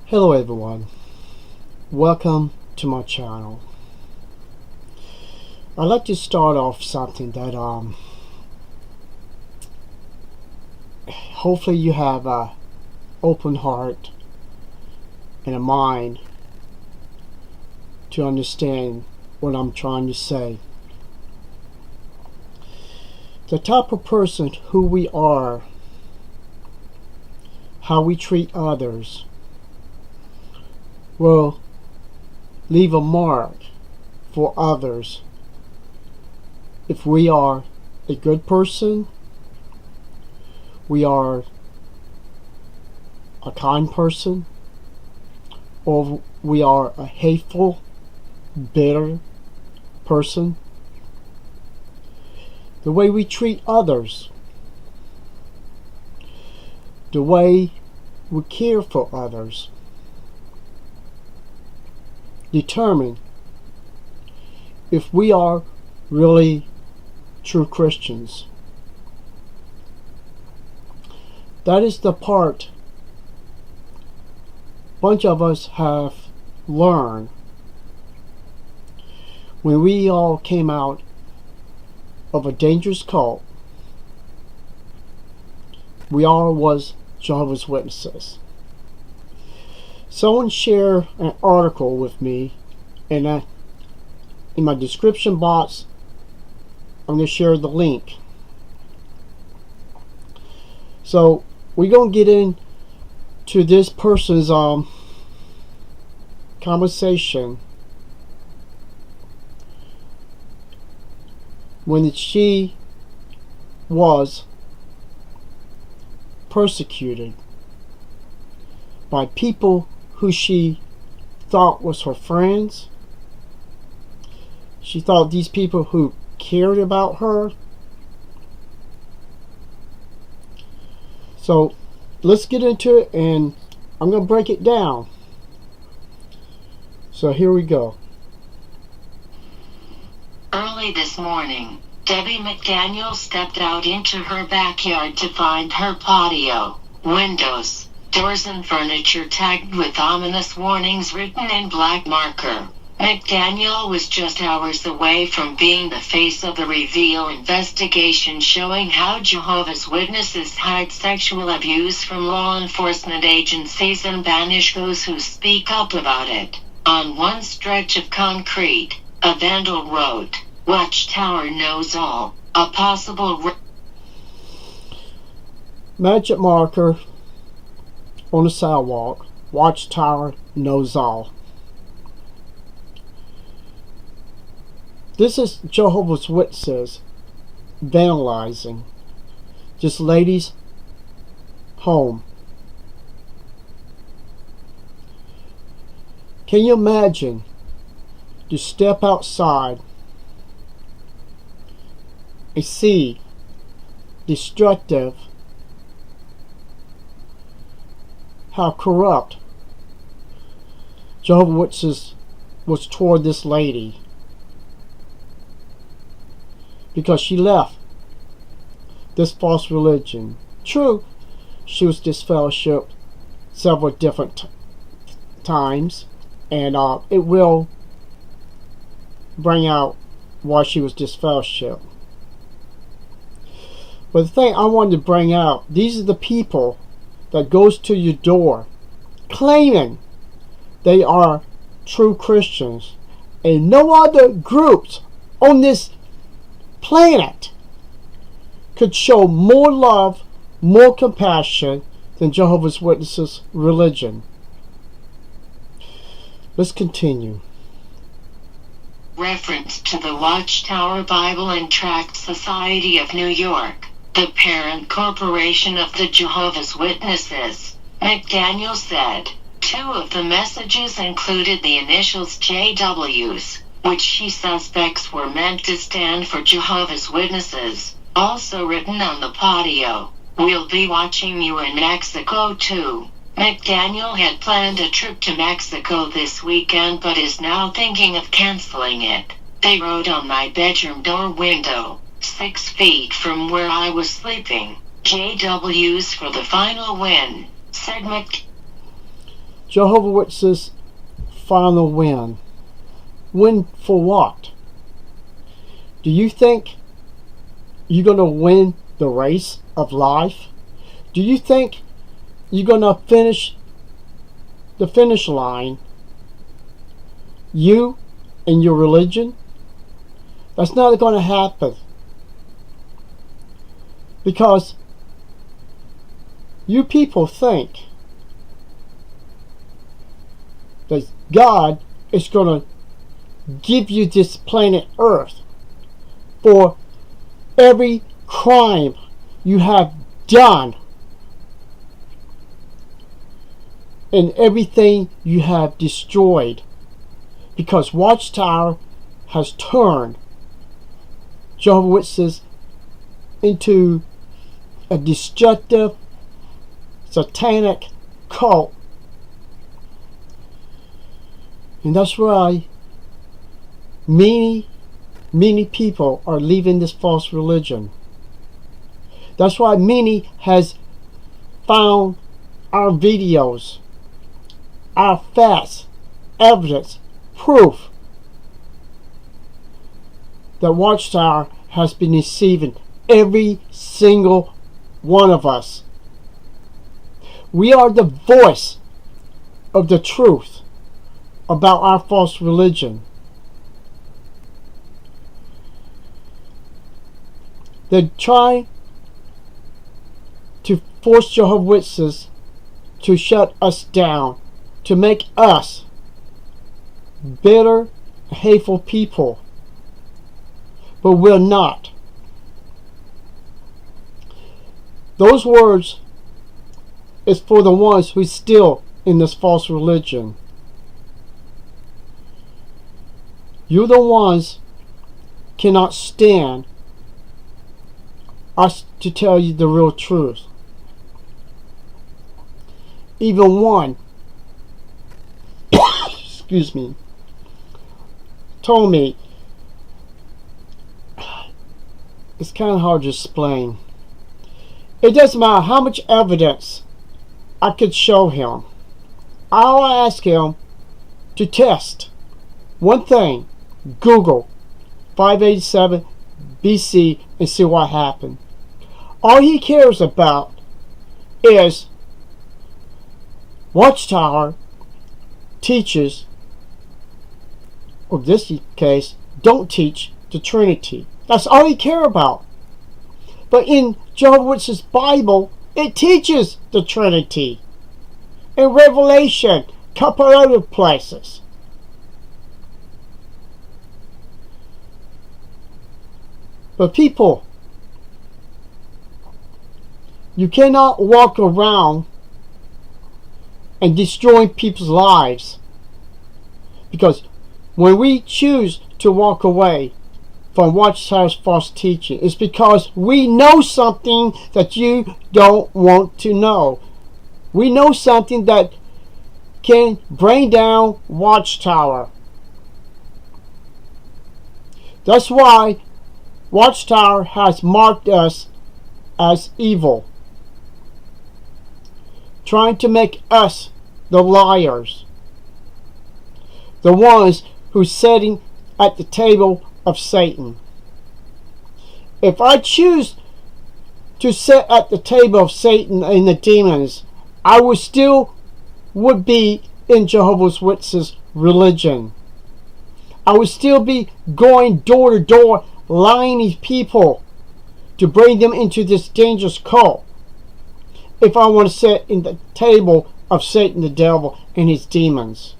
Hello everyone, welcome to my channel. I'd like to start off something that hopefully you have a open heart and a mind to understand what I'm trying to say. The type of person who we are, how we treat others, will leave a mark for others. If we are a good person, we are a kind person, or we are a hateful, bitter person. The way we treat others, the way we care for others, determine if we are really true Christians. That is the part a bunch of us have learned when we all came out of a dangerous cult. We all was Jehovah's Witnesses. Someone shared an article with me, and in my description box I'm going to share the link. So we're going to get into this person's conversation when she was persecuted by people who she thought was her friends. She thought these people who cared about her. So let's get into it, and I'm going to break it down. So here we go. Early this morning, Debbie McDaniel stepped out into her backyard to find her patio, windows, doors and furniture tagged with ominous warnings written in black marker. McDaniel was just hours away from being the face of the Reveal investigation showing how Jehovah's Witnesses hide sexual abuse from law enforcement agencies and banish those who speak up about it. On one stretch of concrete, a vandal wrote, "Watchtower knows all, a possible..." Magic marker on the sidewalk. Watchtower knows all. This is Jehovah's Witnesses vandalizing this lady's home. Can you imagine to step outside and see destructive, how corrupt Jehovah's Witnesses was toward this lady, because she left this false religion. True, she was disfellowshipped several different times, and it will bring out why she was disfellowshipped. But the thing I wanted to bring out, these are the people that goes to your door claiming they are true Christians, and no other groups on this planet could show more love, more compassion than Jehovah's Witnesses religion. Let's continue. Reference to the Watchtower Bible and Tract Society of New York, the parent corporation of the Jehovah's Witnesses. McDaniel said, two of the messages included the initials JWs, which she suspects were meant to stand for Jehovah's Witnesses. Also written on the patio, "We'll be watching you in Mexico too." McDaniel had planned a trip to Mexico this weekend but is now thinking of canceling it. They wrote on my bedroom door window, 6 feet from where I was sleeping, "JWs for the final win," said Jehovah's Witnesses final win. Win for what? Do you think you're going to win the race of life? Do you think you're going to finish the finish line, you and your religion? That's not going to happen. Because you people think that God is going to give you this planet Earth for every crime you have done and everything you have destroyed, because Watchtower has turned Jehovah's Witnesses into a destructive, satanic cult. And that's why many people are leaving this false religion. That's why many has found our videos, our facts, evidence, proof that Watchtower has been deceiving every single one of us. We are the voice of the truth about our false religion. They try to force Jehovah's Witnesses to shut us down, to make us bitter, hateful people. But we're not. Those words is for the ones who are still in this false religion. You the ones cannot stand us to tell you the real truth. Even one excuse me, told me, it's kind of hard to explain. It doesn't matter how much evidence I could show him. I'll ask him to test one thing, Google 587 BC, and see what happened. All he cares about is Watchtower teaches, or this case, don't teach the Trinity. That's all he cares about. But in Jehovah's Witnesses' Bible, it teaches the Trinity. In Revelation, a couple other places. But people, you cannot walk around and destroy people's lives. Because when we choose to walk away from Watchtower's false teaching, it's because we know something that you don't want to know. We know something that can bring down Watchtower. That's why Watchtower has marked us as evil, trying to make us the liars, the ones who are sitting at the table of Satan. If I choose to sit at the table of Satan and the demons, I would be in Jehovah's Witnesses religion. I would still be going door to door, lying these people to bring them into this dangerous cult, if I want to sit in the table of Satan the devil and his demons.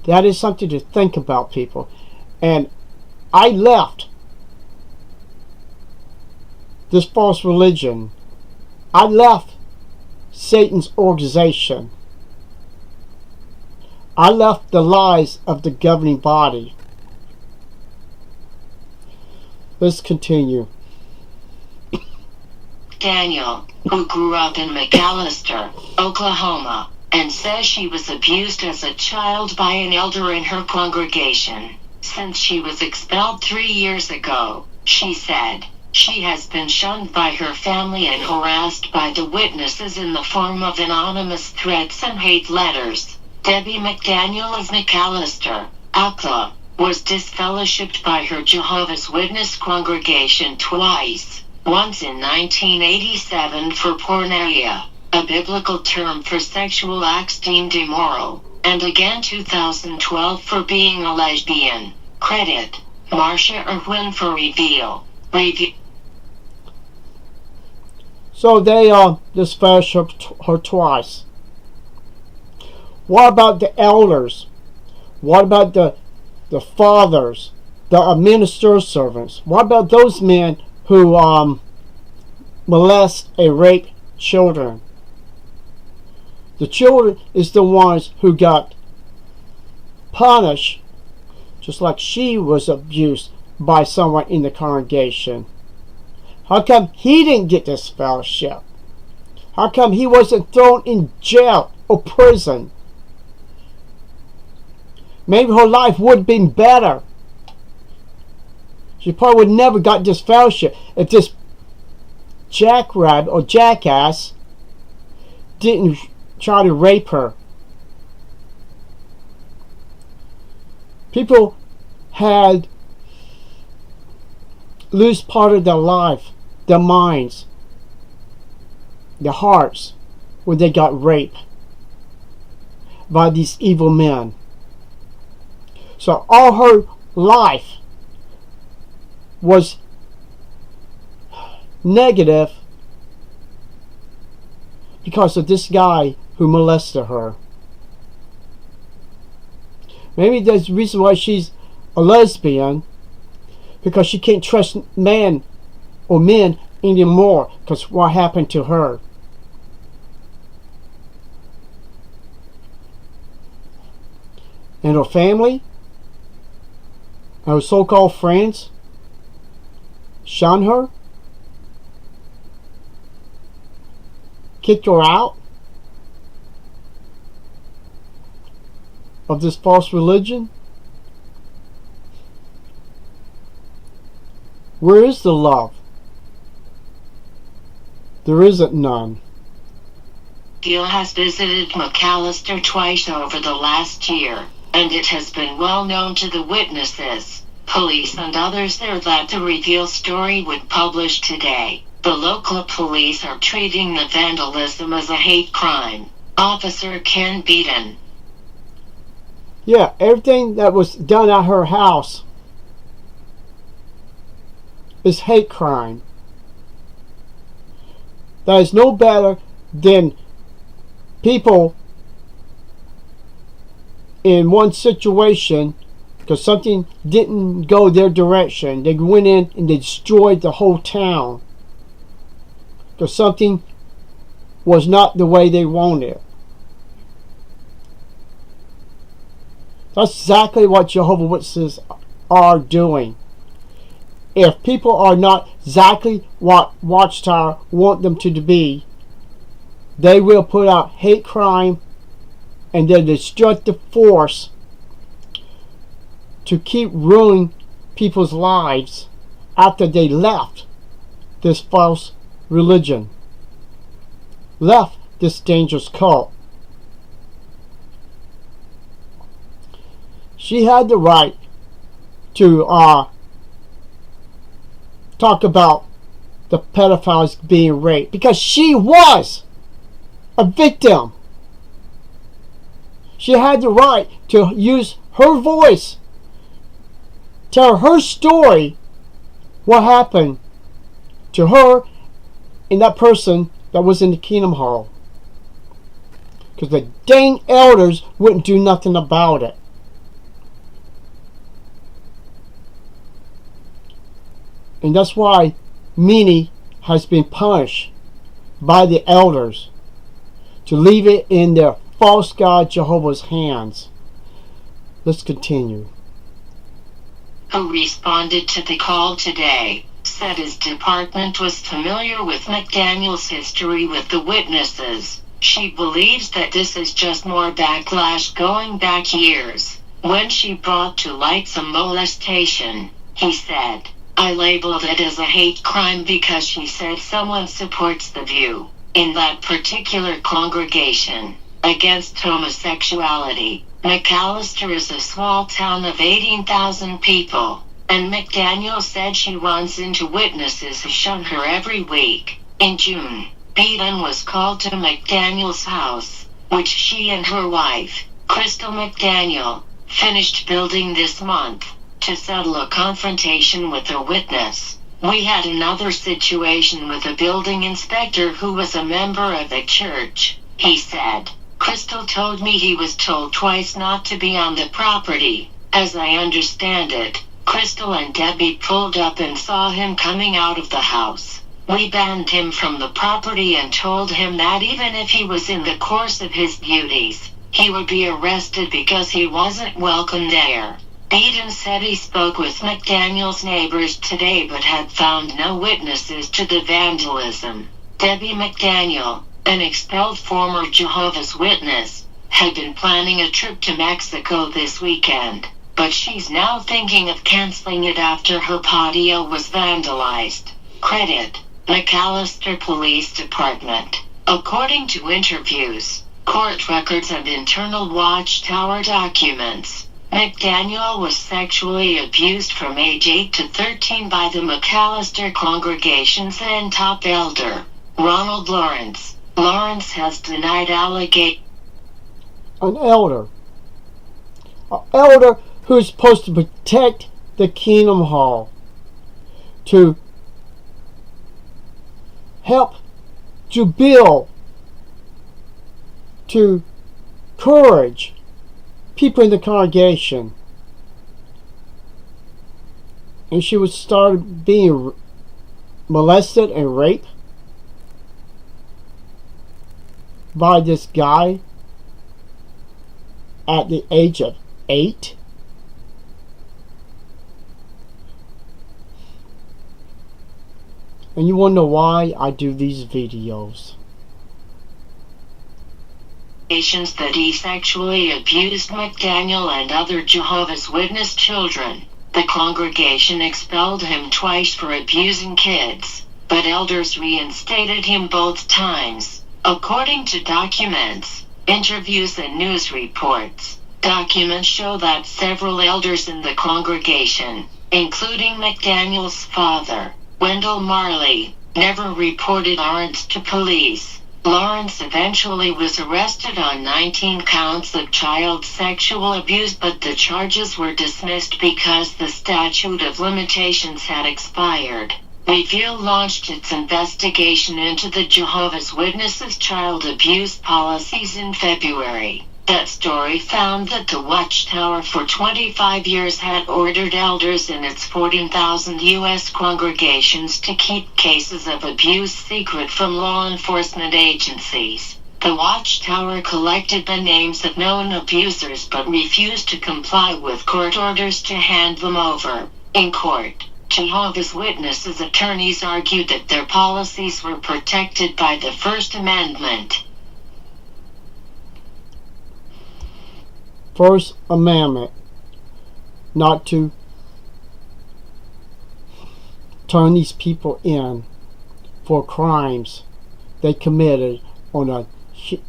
That is something to think about, people. And I left this false religion. I left Satan's organization. I left the lies of the governing body. Let's continue. Daniel, who grew up in McAlester, Oklahoma, and says she was abused as a child by an elder in her congregation. Since she was expelled 3 years ago, she said, She has been shunned by her family and harassed by the witnesses in the form of anonymous threats and hate letters. Debbie McDaniel of McAllister, Akla, was disfellowshipped by her Jehovah's Witness congregation twice, once in 1987 for porneia, a biblical term for sexual acts deemed immoral, and again 2012 for being a lesbian. Credit, Marcia Irwin for Reveal. So they disfellowshipped her twice. What about the elders? What about the fathers, the minister servants? What about those men who molest and rape children? The children is the ones who got punished, just like she was abused by someone in the congregation. How come he didn't get this fellowship? How come he wasn't thrown in jail or prison? Maybe her life would have been better. She probably would never got this fellowship if this jackrabbit or jackass didn't try to rape her. People had lose part of their life, their minds, their hearts, when they got raped by these evil men. So all her life was negative because of this guy who molested her. Maybe there's a reason why she's a lesbian, because she can't trust man or men anymore because what happened to her. And her family, and her so-called friends, shun her, kicked her out of this false religion. Where is the love? There isn't none. Gil has visited McAllister twice over the last year, and it has been well known to the witnesses, police and others there that the Reveal story would publish today. The local police are treating the vandalism as a hate crime. Officer Ken Beaton. Yeah, everything that was done at her house is hate crime. That is no better than people in one situation, because something didn't go their direction, they went in and they destroyed the whole town because something was not the way they wanted. That's exactly what Jehovah's Witnesses are doing. If people are not exactly what Watchtower want them to be, they will put out hate crime and their destructive force to keep ruining people's lives after they left this false religion, left this dangerous cult. She had the right to talk about the pedophiles being raped because she was a victim. She had the right to use her voice, tell her story, what happened to her and that person that was in the Kingdom Hall. Because the dang elders wouldn't do nothing about it. And that's why Minnie has been punished by the elders to leave it in their false god Jehovah's hands. Let's continue. Who responded to the call today, said his department was familiar with McDaniel's history with the witnesses. She believes that this is just more backlash going back years, when she brought to light some molestation. He said, I labeled it as a hate crime because she said someone supports the view, in that particular congregation, against homosexuality. McAllister is a small town of 18,000 people, and McDaniel said she runs into witnesses who shun her every week. In June, Beaton was called to McDaniel's house, which she and her wife, Crystal McDaniel, finished building this month, to settle a confrontation with a witness. We had another situation with a building inspector who was a member of the church, he said. Crystal told me he was told twice not to be on the property. As I understand it, Crystal and Debbie pulled up and saw him coming out of the house. We banned him from the property and told him that even if he was in the course of his duties, he would be arrested because he wasn't welcome there. Beaton said he spoke with McDaniel's neighbors today but had found no witnesses to the vandalism. Debbie McDaniel, an expelled former Jehovah's Witness, had been planning a trip to Mexico this weekend, but she's now thinking of canceling it after her patio was vandalized. Credit: McAllister Police Department. According to interviews, court records and internal Watchtower documents, McDaniel was sexually abused from age 8 to 13 by the McAllister congregation's then top elder, Ronald Lawrence. Lawrence has denied allegations. An elder. An elder who is supposed to protect the Kingdom Hall, to help to build, to encourage people in the congregation. And she would start being molested and raped by this guy at the age of 8. And you want to know why I do these videos? That he sexually abused McDaniel and other Jehovah's Witness children. The congregation expelled him twice for abusing kids, but elders reinstated him both times. According to documents, interviews and news reports, documents show that several elders in the congregation, including McDaniel's father, Wendell Marley, never reported Lawrence to police. Lawrence eventually was arrested on 19 counts of child sexual abuse, but the charges were dismissed because the statute of limitations had expired. Reveal launched its investigation into the Jehovah's Witnesses' child abuse policies in February. That story found that the Watchtower for 25 years had ordered elders in its 14,000 U.S. congregations to keep cases of abuse secret from law enforcement agencies. The Watchtower collected the names of known abusers but refused to comply with court orders to hand them over. In court, Jehovah's Witnesses attorneys argued that their policies were protected by the First Amendment. First Amendment, not to turn these people in for crimes they committed on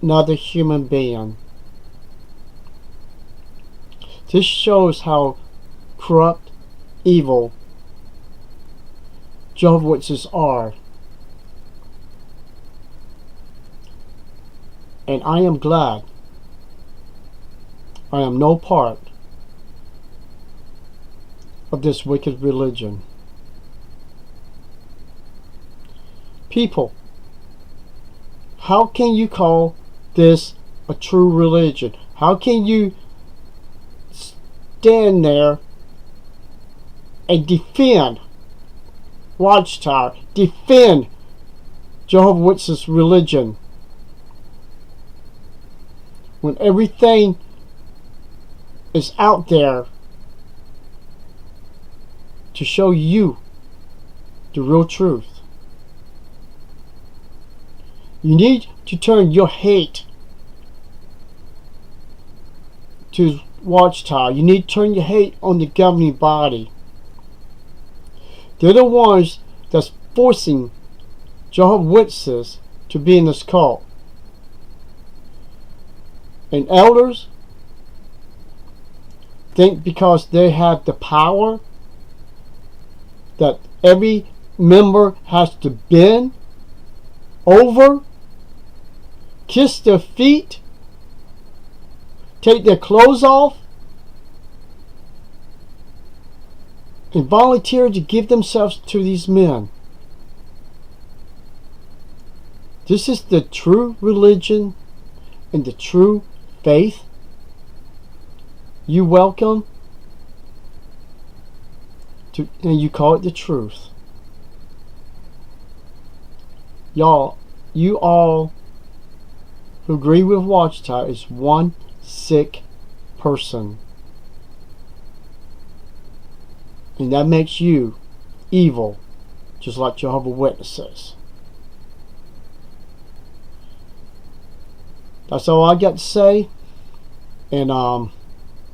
another human being. This shows how corrupt, evil Jehovah's Witnesses are. And I am glad I am no part of this wicked religion. People, how can you call this a true religion? How can you stand there and defend Watchtower, defend Jehovah's Witnesses religion, when everything is out there to show you the real truth? You need to turn your hate to Watchtower. You need to turn your hate on the governing body. They're the ones that's forcing Jehovah's Witnesses to be in this cult. And elders think because they have the power that every member has to bend over, kiss their feet, take their clothes off, and volunteer to give themselves to these men. This is the true religion and the true faith you welcome to, and you call it the truth. Y'all, you all who agree with Watchtower is one sick person. And that makes you evil, just like Jehovah's Witnesses. That's all I got to say. And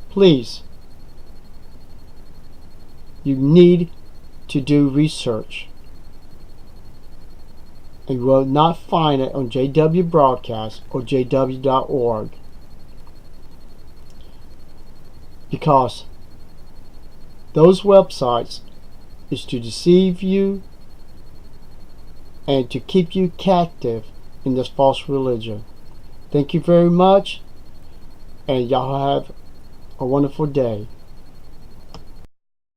please, you need to do research. And you will not find it on JW Broadcast or JW.org. Because those websites is to deceive you and to keep you captive in this false religion. Thank you very much, and y'all have a wonderful day.